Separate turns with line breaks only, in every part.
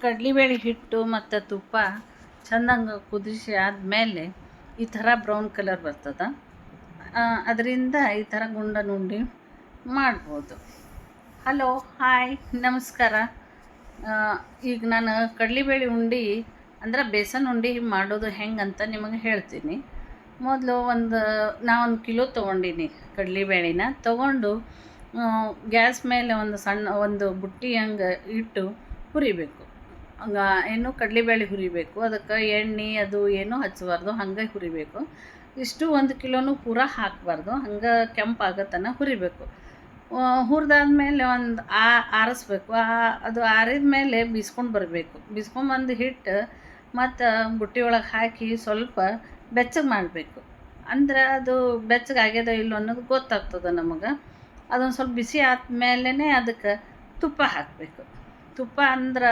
ಕಡ್ಲಿಬೇಳೆ ಹಿಟ್ಟು ಮತ್ತು ತುಪ್ಪ ಚೆಂದಂಗೆ ಕುದಿಸಿ ಆದಮೇಲೆ ಈ ಥರ ಬ್ರೌನ್ ಕಲರ್ ಬರ್ತದೆ. ಅದರಿಂದ ಈ ಥರ ಗುಂಡನುಂಡಿ ಮಾಡ್ಬೋದು. ಹಲೋ, ಹಾಯ್, ನಮಸ್ಕಾರ. ಈಗ ನಾನು ಕಡ್ಲಿಬೇಳೆ ಉಂಡೆ ಅಂದ್ರೆ ಬೇಸನ್ ಉಂಡೆ ಮಾಡೋದು ಹೆಂಗಂತ ನಿಮಗೆ ಹೇಳ್ತೀನಿ. ಮೊದಲು ನಾ ಒಂದು ಕಿಲೋ ತೊಗೊಂಡಿನಿ ಕಡ್ಲಿಬೇಳೆನ. ತೊಗೊಂಡು ಗ್ಯಾಸ್ ಮೇಲೆ ಒಂದು ಬುಟ್ಟಿ ಹಂಗೆ ಇಟ್ಟು ಹುರಿಬೇಕು. ಏನು ಕಡ್ಲಿಬೇಳೆ ಹುರಿಬೇಕು. ಅದಕ್ಕೆ ಎಣ್ಣೆ ಅದು ಏನೂ ಹಚ್ಚಬಾರ್ದು, ಹಂಗೆ ಹುರಿಬೇಕು. ಇಷ್ಟು 1 ಕಿಲೋನೂ ಪೂರ ಹಾಕಬಾರ್ದು, ಹಂಗೆ ಕೆಂಪಾಗತನ ಹುರಿಬೇಕು. ಹುರಿದಾದ್ಮೇಲೆ ಆರಿಸ್ಬೇಕು. ಅದು ಆರಿದ ಮೇಲೆ ಬೀಸ್ಕೊಂಡು ಬರಬೇಕು. ಬೀಸ್ಕೊಂಬಂದು ಹಿಟ್ಟು ಮತ್ತು ಬುಟ್ಟಿ ಒಳಗೆ ಹಾಕಿ ಸ್ವಲ್ಪ ಬೆಚ್ಚಗೆ ಮಾಡಬೇಕು. ಅಂದ್ರೆ ಅದು ಬೆಚ್ಚಗಾಗ್ಯದ ಇಲ್ಲ ಅನ್ನೋದು ಗೊತ್ತಾಗ್ತದೆ ನಮಗೆ. ಅದೊಂದು ಸ್ವಲ್ಪ ಬಿಸಿ ಆದಮೇಲೆ ಅದಕ್ಕೆ ತುಪ್ಪ ಹಾಕಬೇಕು. ತುಪ್ಪ ಅಂದ್ರೆ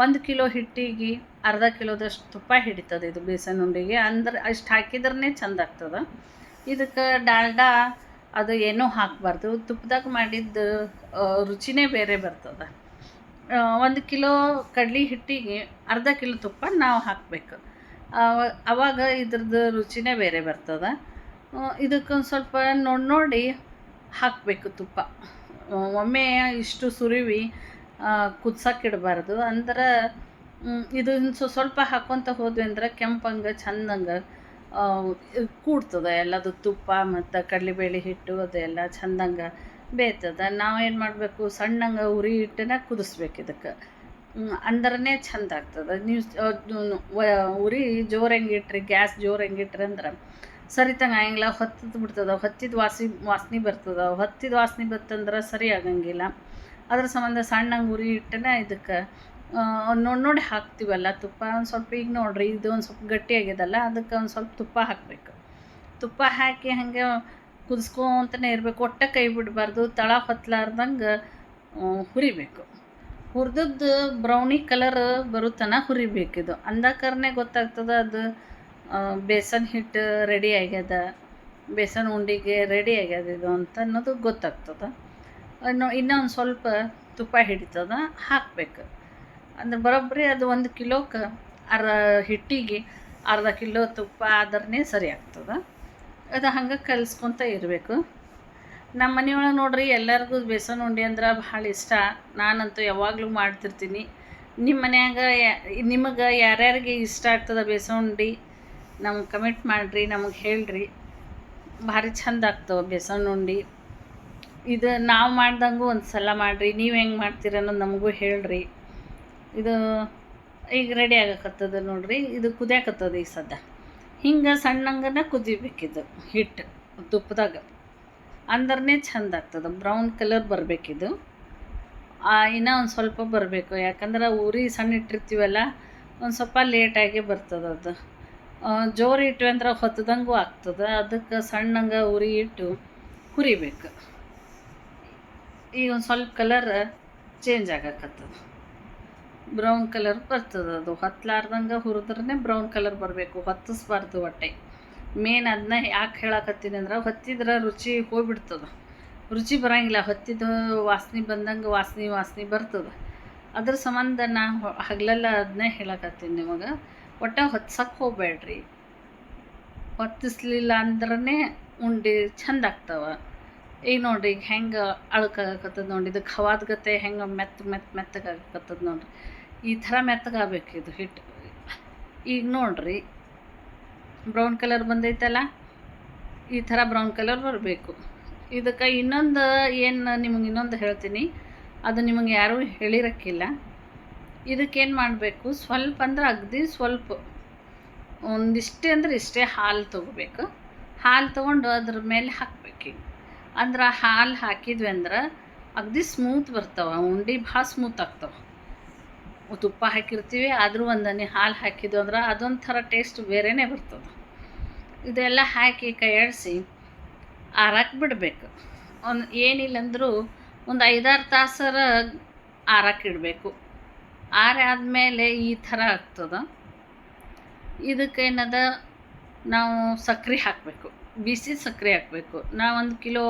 1 ಕಿಲೋ ಹಿಟ್ಟಿಗೆ ಅರ್ಧ ಕಿಲೋದಷ್ಟು ತುಪ್ಪ ಹಿಡಿತದೆ ಇದು ಬೇಸನ್ ಉಂಡೆಗೆ. ಅಂದ್ರೆ ಅಷ್ಟು ಹಾಕಿದ್ರೇ ಚೆಂದ ಆಗ್ತದೆ. ಇದಕ್ಕೆ ಡಾಲ್ಡಾ ಅದು ಏನೂ ಹಾಕಬಾರ್ದು. ತುಪ್ಪದಾಗ ಮಾಡಿದ್ದು ರುಚಿನೇ ಬೇರೆ ಬರ್ತದೆ. 1 ಕಿಲೋ ಕಡ್ಲಿ ಹಿಟ್ಟಿಗೆ ಅರ್ಧ ಕಿಲೋ ತುಪ್ಪ ನಾವು ಹಾಕಬೇಕು. ಆವಾಗ ಇದ್ರದ್ದು ರುಚಿನೇ ಬೇರೆ ಬರ್ತದೆ. ಇದಕ್ಕೊಂದು ಸ್ವಲ್ಪ ನೋಡಿ ಹಾಕಬೇಕು ತುಪ್ಪ. ಒಮ್ಮೆ ಇಷ್ಟು ಸುರಿವಿ ಕುದ್ಸಕ್ಕಿಡಬಾರ್ದು. ಅಂದ್ರೆ ಇದನ್ನು ಸ್ವಲ್ಪ ಹಾಕ್ಕೊತ ಹೋದ್ವಿ ಅಂದ್ರೆ ಕೆಂಪಂಗೆ ಚೆಂದಂಗೆ ಕೂಡ್ತದೆ ಎಲ್ಲದು. ತುಪ್ಪ ಮತ್ತು ಕಡ್ಲಿಬೇಳೆ ಹಿಟ್ಟು ಅದೆಲ್ಲ ಚೆಂದಂಗೆ ಬೇಯ್ತದೆ. ನಾವೇನು ಮಾಡಬೇಕು, ಸಣ್ಣಂಗೆ ಉರಿ ಹಿಟ್ಟನ್ನ ಕುದಿಸ್ಬೇಕು ಇದಕ್ಕೆ. ಅಂದ್ರೆ ಚೆಂದ ಆಗ್ತದೆ. ನೀವು ಉರಿ ಜೋರು ಹೆಂಗಿಟ್ರಿ, ಗ್ಯಾಸ್ ಜೋರು ಹೆಂಗಿಟ್ರಿ ಅಂದ್ರೆ ಸರಿತಂಗೆ ಆಗಂಗಿಲ್ಲ, ಹೊತ್ತಿದ್ದು ಬಿಡ್ತದೆ. ಹೊತ್ತಿದ ವಾಸನೆ ಬರ್ತದೆ. ಹೊತ್ತಿದ ವಾಸನೆ ಬರ್ತಂದ್ರೆ ಸರಿ ಆಗಂಗಿಲ್ಲ. ಅದ್ರ ಸಂಬಂಧ ಸಣ್ಣಂಗೆ ಉರಿ ಹಿಟ್ಟನ್ನ ಇದಕ್ಕೆ ನೋಡಿ ಹಾಕ್ತೀವಲ್ಲ ತುಪ್ಪ. ಒಂದು ಸ್ವಲ್ಪ ಈಗ ನೋಡಿರಿ, ಇದು ಒಂದು ಸ್ವಲ್ಪ ಗಟ್ಟಿಯಾಗ್ಯದಲ್ಲ, ಅದಕ್ಕೆ ಒಂದು ಸ್ವಲ್ಪ ತುಪ್ಪ ಹಾಕಬೇಕು. ತುಪ್ಪ ಹಾಕಿ ಹಾಗೆ ಕುದಿಸ್ಕೊಂತನೇ ಇರಬೇಕು. ಒಟ್ಟೆ ಕೈ ಬಿಡಬಾರ್ದು. ತಳ ಹೊತ್ತಲಾರ್ದಂಗೆ ಹುರಿಬೇಕು. ಹುರಿದದ್ದು ಬ್ರೌನಿ ಕಲರ್ ಬರುತ್ತನ ಹುರಿಬೇಕಿದು. ಅಂದಾಕರನೇ ಗೊತ್ತಾಗ್ತದೆ ಅದು ಬೇಸನ್ ಹಿಟ್ಟು ರೆಡಿ ಆಗ್ಯದ, ಬೇಸನ್ ಉಂಡೆಗೆ ರೆಡಿ ಆಗ್ಯದ ಇದು ಅಂತ ಅನ್ನೋದು ಗೊತ್ತಾಗ್ತದೆ. ಇನ್ನೊಂದು ಸ್ವಲ್ಪ ತುಪ್ಪ ಹಿಡಿತದೆ ಹಾಕಬೇಕು. ಅಂದ್ರೆ ಬರೋಬ್ಬರಿ ಅದು 1 ಕಿಲೋಕ್ಕೆ ಹಿಟ್ಟಿಗೆ ಅರ್ಧ ಕಿಲೋ ತುಪ್ಪ ಆದ್ರೆ ಸರಿ ಆಗ್ತದೆ. ಅದು ಹಂಗೆ ಕಲಿಸ್ಕೊತ ಇರಬೇಕು. ನಮ್ಮ ಮನೆಯೊಳಗೆ ನೋಡ್ರಿ, ಎಲ್ಲರಿಗೂ ಬೇಸನ್ ಉಂಡೆ ಅಂದ್ರೆ ಭಾಳ ಇಷ್ಟ. ನಾನಂತೂ ಯಾವಾಗಲೂ ಮಾಡ್ತಿರ್ತೀನಿ. ನಿಮ್ಮ ಮನ್ಯಾಗ ನಿಮಗೆ ಯಾರ್ಯಾರಿಗೆ ಇಷ್ಟ ಆಗ್ತದೆ ಬೇಸನ್ ಉಂಡೆ ನಮ್ಗೆ ಕಮೆಂಟ್ ಮಾಡಿರಿ, ನಮಗೆ ಹೇಳ್ರಿ. ಭಾರಿ ಚಂದ ಆಗ್ತವೆ ಬೇಸನ್ ಉಂಡೆ. ಇದು ನಾವು ಮಾಡ್ದಂಗೂ ಒಂದು ಸಲ ಮಾಡಿರಿ. ನೀವು ಹೆಂಗೆ ಮಾಡ್ತೀರ ಅನ್ನೋದು ನಮಗೂ ಹೇಳ್ರಿ. ಇದು ಈಗ ರೆಡಿ ಆಗಕತ್ತದ ನೋಡ್ರಿ. ಇದು ಕುದಿಯಾಕತ್ತದ ಈ ಸದ್ಯ. ಹಿಂಗೆ ಸಣ್ಣಂಗನ ಕುದಿಬೇಕಿದು ಹಿಟ್ಟು ತುಪ್ಪದಾಗ. ಅಂದ್ರೆ ಚೆಂದ ಆಗ್ತದೆ. ಬ್ರೌನ್ ಕಲರ್ ಬರಬೇಕಿದು. ಇನ್ನೂ ಒಂದು ಸ್ವಲ್ಪ ಬರಬೇಕು. ಯಾಕಂದ್ರೆ ಉರಿ ಸಣ್ಣ ಇಟ್ಟಿರ್ತೀವಲ್ಲ, ಒಂದು ಸ್ವಲ್ಪ ಲೇಟಾಗಿ ಬರ್ತದೆ ಅದು. ಜೋರು ಇಟ್ವಿ ಅಂದ್ರೆ ಹೊತ್ತದಂಗೂ ಆಗ್ತದೆ. ಅದಕ್ಕೆ ಸಣ್ಣಂಗೆ ಉರಿ ಇಟ್ಟು ಹುರಿಬೇಕು. ಈಗ ಒಂದು ಸ್ವಲ್ಪ ಕಲರ್ ಚೇಂಜ್ ಆಗಕತ್ತದ, ಬ್ರೌನ್ ಕಲರ್ ಬರ್ತದೆ. ಅದು ಹೊತ್ತಲಾರ್ದಂಗೆ ಹುರಿದ್ರೇ ಬ್ರೌನ್ ಕಲರ್ ಬರಬೇಕು, ಹೊತ್ತಿಸ್ಬಾರ್ದು ಹೊಟ್ಟೆ. ಮೇನ್ ಅದನ್ನ ಯಾಕೆ ಹೇಳಕತ್ತೀನಿ ಅಂದ್ರೆ, ಹೊತ್ತಿದ್ರೆ ರುಚಿ ಹೋಗ್ಬಿಡ್ತದೆ, ರುಚಿ ಬರೋಂಗಿಲ್ಲ. ಹೊತ್ತಿದ್ದು ವಾಸನೆ ಬಂದಂಗೆ ವಾಸನೆ ಬರ್ತದೆ. ಅದ್ರ ಸಂಬಂಧ ನಾನು ಹಗಲೆಲ್ಲ ಅದನ್ನೇ ಹೇಳಕತ್ತೀನಿ ನಿಮಗೆ. ಒಟ್ಟು ಹೊತ್ಸಕ್ಕೆ ಹೋಗಬೇಡ್ರಿ. ಹೊತ್ತಿಸ್ಲಿಲ್ಲ ಅಂದ್ರೆ ಉಂಡೆ ಚೆಂದ ಆಗ್ತವೆ. ಈಗ ನೋಡಿರಿ, ಈಗ ಹೆಂಗೆ ಅಳ್ಕಾಗತ್ತದ ನೋಡಿ. ಇದು ಖವಾದ ಗತೆ ಹೆಂಗೆ ಮೆತ್ತಗಾಗತ್ತದ ನೋಡಿರಿ. ಈ ಥರ ಮೆತ್ತಗಾಗಬೇಕು ಇದು ಹಿಟ್ಟು. ಈಗ ನೋಡಿರಿ, ಬ್ರೌನ್ ಕಲರ್ ಬಂದೈತಲ್ಲ, ಈ ಥರ ಬ್ರೌನ್ ಕಲರ್ ಬರಬೇಕು. ಇದಕ್ಕೆ ನಿಮಗೆ ಇನ್ನೊಂದು ಹೇಳ್ತೀನಿ, ಅದು ನಿಮಗೆ ಯಾರೂ ಹೇಳಿರಕ್ಕಿಲ್ಲ. ಇದಕ್ಕೇನು ಮಾಡಬೇಕು, ಸ್ವಲ್ಪ ಅಂದ್ರೆ ಅಗದಿ ಸ್ವಲ್ಪ, ಒಂದಿಷ್ಟೇ ಅಂದ್ರೆ ಇಷ್ಟೇ ಹಾಲು ತೊಗೋಬೇಕು. ಹಾಲು ತೊಗೊಂಡು ಅದ್ರ ಮೇಲೆ ಹಾಕಬೇಕು. ಅಂದ್ರೆ ಹಾಲು ಹಾಕಿದ್ವಿ ಅಂದ್ರೆ ಅಗದಿ ಸ್ಮೂತ್ ಬರ್ತಾವೆ ಉಂಡೆ, ಭಾಳ ಸ್ಮೂತ್ ಆಗ್ತಾವೆ. ತುಪ್ಪ ಹಾಕಿರ್ತೀವಿ, ಆದರೂ ಒಂದನೇ ಹಾಲು ಹಾಕಿದ್ವು ಅಂದ್ರೆ ಅದೊಂಥರ ಟೇಸ್ಟ್ ಬೇರೆಯೇ ಬರ್ತದೆ. ಇದೆಲ್ಲ ಹಾಕಿ ಕೈಯಾಡಿಸಿ ಆರಕ್ಕೆ ಬಿಡಬೇಕು. ಏನಿಲ್ಲ ಅಂದರೂ ಒಂದು 5-6 ತಾಸರ ಆರಕ್ಕಿಡಬೇಕು. ಆರಾದಮೇಲೆ ಈ ಥರ ಆಗ್ತದೆ. ಇದಕ್ಕೇನದ, ನಾವು ಸಕ್ಕರೆ ಹಾಕಬೇಕು, ಬಿಸಿ ಸಕ್ಕರೆ ಹಾಕಬೇಕು. ನಾ 1 ಕಿಲೋ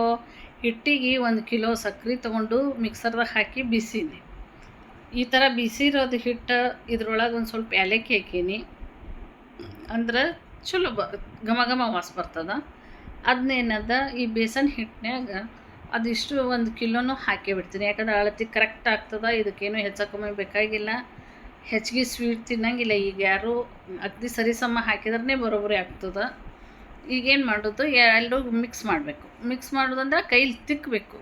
ಹಿಟ್ಟಿಗೆ 1 ಕಿಲೋ ಸಕ್ಕರೆ ತೊಗೊಂಡು ಮಿಕ್ಸರ್ದಾಗ ಹಾಕಿ ಬಿಸೀನಿ. ಈ ಥರ ಬಿಸಿ ಇರೋದು ಹಿಟ್ಟು ಇದ್ರೊಳಗೆ ಒಂದು ಸ್ವಲ್ಪ ಏಲಕ್ಕಿ ಹಾಕೀನಿ, ಅಂದ್ರೆ ಚಲೋ ಘಮ ಘಮ ವಾಸ ಬರ್ತದ. ಅದನ್ನೇನದ ಈ ಬೇಸನ್ ಹಿಟ್ಟಿನಾಗ ಅದಿಷ್ಟು 1 ಕಿಲೋನು ಹಾಕೇ ಬಿಡ್ತೀನಿ. ಯಾಕಂದ್ರೆ ಅಳತೆ ಕರೆಕ್ಟ್ ಆಗ್ತದೆ, ಇದಕ್ಕೇನು ಹೆಚ್ಚು ಕಮ್ಮಿ ಬೇಕಾಗಿಲ್ಲ. ಹೆಚ್ಚಿಗೆ ಸ್ವೀಟ್ ತಿನ್ನಂಗಿಲ್ಲ ಈಗ ಯಾರು, ಅಗದಿ ಸರಿಸಮ ಹಾಕಿದ್ರೆ ಬರೋಬ್ಬರಿ ಆಗ್ತದೆ. ಈಗೇನು ಮಾಡೋದು, ಎರಡು ಮಿಕ್ಸ್ ಮಾಡಬೇಕು. ಮಿಕ್ಸ್ ಮಾಡೋದಂದ್ರೆ ಕೈಲಿ ತಿಕ್ಕಬೇಕು.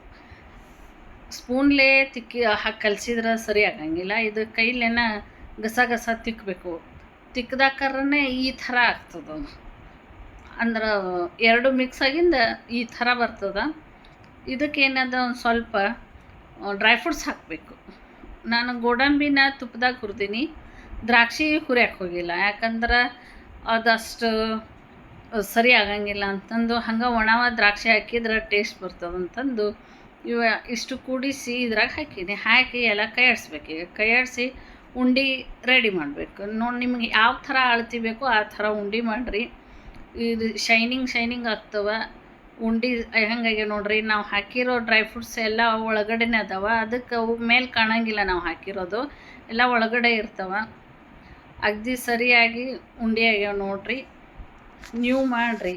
ಸ್ಪೂನ್ಲೇ ತಿಕ್ಕಿ ಹಾಕಿ ಕಲಸಿದ್ರೆ ಸರಿ ಆಗಂಗಿಲ್ಲ. ಇದು ಕೈಲೇನ ಗಸ ಗಸ ತಿಕ್ಕಬೇಕು. ತಿಕ್ಕದಾಕರೇ ಈ ಥರ ಆಗ್ತದೆ. ಅಂದ್ರೆ ಎರಡು ಮಿಕ್ಸ್ ಆಗಿಂದ ಈ ಥರ ಬರ್ತದೆ. ಇದಕ್ಕೇನದ ಒಂದು ಸ್ವಲ್ಪ ಡ್ರೈ ಫ್ರೂಟ್ಸ್ ಹಾಕಬೇಕು. ನಾನು ಗೋಡಂಬಿನ ತುಪ್ಪದಾಗ ಹುರಿದೀನಿ, ದ್ರಾಕ್ಷಿ ಹುರಿಯಕ್ಕೆ ಹೋಗಿಲ್ಲ. ಯಾಕಂದ್ರೆ ಅದಷ್ಟು ಸರಿ ಆಗಂಗಿಲ್ಲ ಅಂತಂದು, ಹಂಗೆ ಒಣವ ದ್ರಾಕ್ಷಿ ಹಾಕಿದ್ರೆ ಟೇಸ್ಟ್ ಬರ್ತದಂತಂದು ಇಷ್ಟು ಕೂಡಿಸಿ ಇದ್ರಾಗ ಹಾಕೀನಿ. ಹಾಕಿ ಎಲ್ಲ ಕೈಯಾಡಿಸ್ಬೇಕು. ಈಗ ಕೈಯಾಡಿಸಿ ಉಂಡೆ ರೆಡಿ ಮಾಡಬೇಕು. ನೋಡಿ ನಿಮಗೆ ಯಾವ ಥರ ಅಳತೆ ಬೇಕೋ ಆ ಥರ ಉಂಡೆ ಮಾಡಿರಿ. ಇದು ಶೈನಿಂಗ್ ಆಗ್ತವೆ ಉಂಡೆ. ಹಂಗಾಗಿ ನೋಡಿರಿ, ನಾವು ಹಾಕಿರೋ ಡ್ರೈ ಫ್ರೂಟ್ಸ್ ಎಲ್ಲ ಒಳಗಡೆನೇ ಅದಾವ. ಅದಕ್ಕೆ ಅವು ಮೇಲೆ ಕಾಣಂಗಿಲ್ಲ, ನಾವು ಹಾಕಿರೋದು ಎಲ್ಲ ಒಳಗಡೆ ಇರ್ತವೆ. ಅಗದಿ ಸರಿಯಾಗಿ ಉಂಡೆ ಆಗ್ಯಾವ ನೋಡಿರಿ. ನೀವು ಮಾಡಿರಿ.